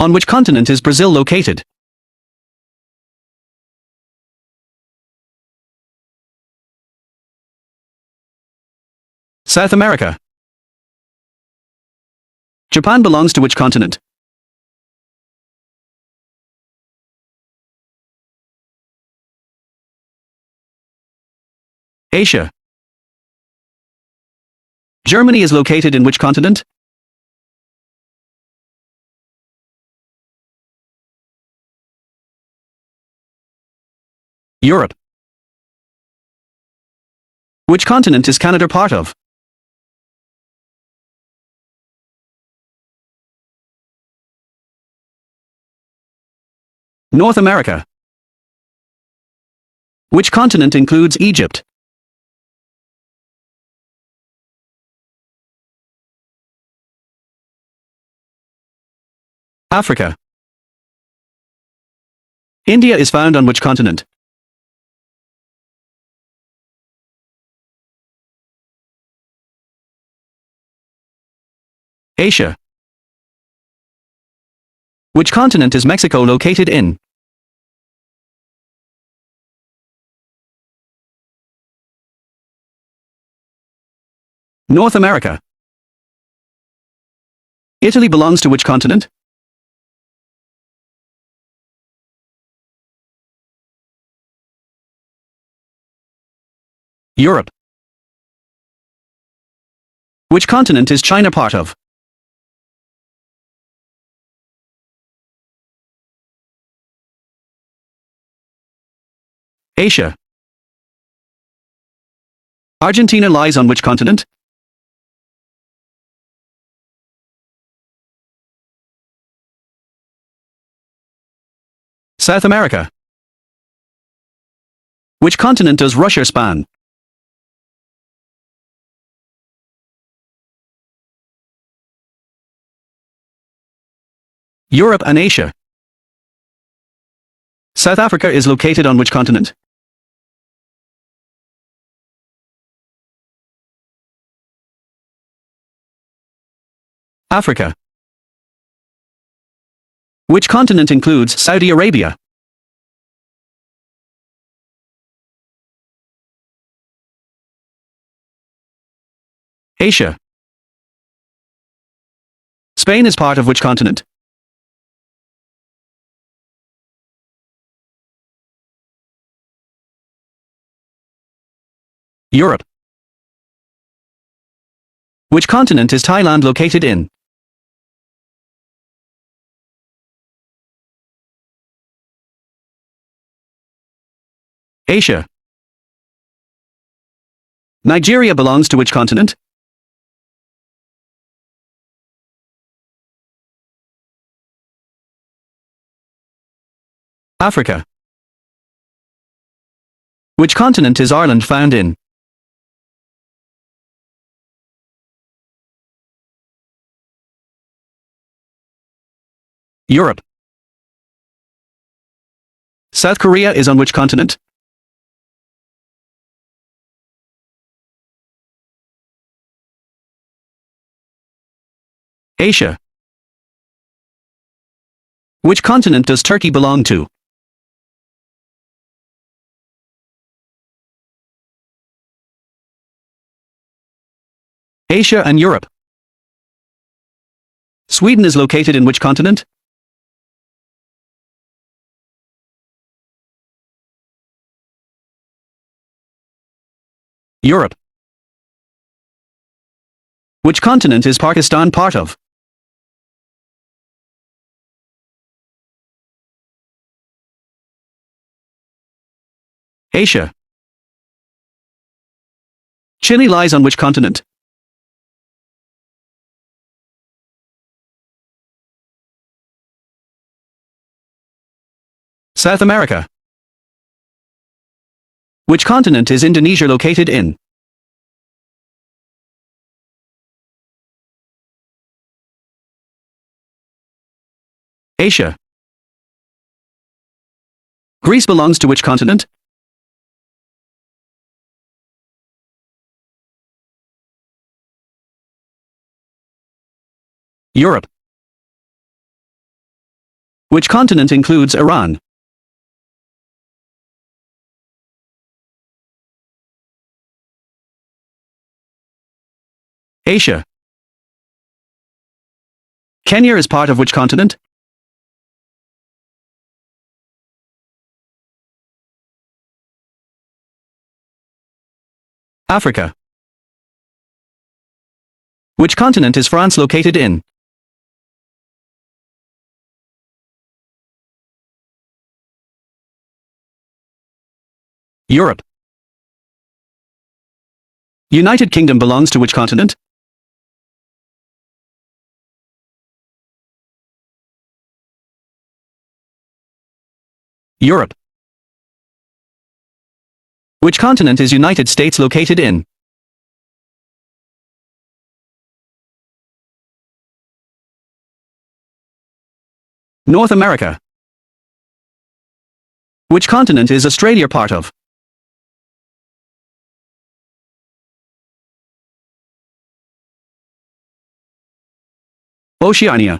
On which continent is Brazil located? South America. Japan belongs to which continent? Asia. Germany is located in which continent? Europe. Which continent is Canada part of? North America. Which continent includes Egypt? Africa. India is found on which continent? Asia. Which continent is Mexico located in? North America. Italy belongs to which continent? Europe. Which continent is China part of? Asia. Argentina lies on which continent? South America. Which continent does Russia span? Europe and Asia. South Africa is located on which continent? Africa. Which continent includes Saudi Arabia? Asia. Spain is part of which continent? Europe. Which continent is Thailand located in? Asia. Nigeria belongs to which continent? Africa. Which continent is Ireland found in? Europe. South Korea is on which continent? Asia. Which continent does Turkey belong to? Asia and Europe. Sweden is located in which continent? Europe. Which continent is Pakistan part of? Asia. Chile lies on which continent? South America. Which continent is Indonesia located in? Asia. Greece belongs to which continent? Europe. Which continent includes Iran? Asia. Kenya is part of which continent? Africa. Which continent is France located in? Europe. United Kingdom belongs to which continent? Europe. Which continent is United States located in? North America. Which continent is Australia part of? Oceania.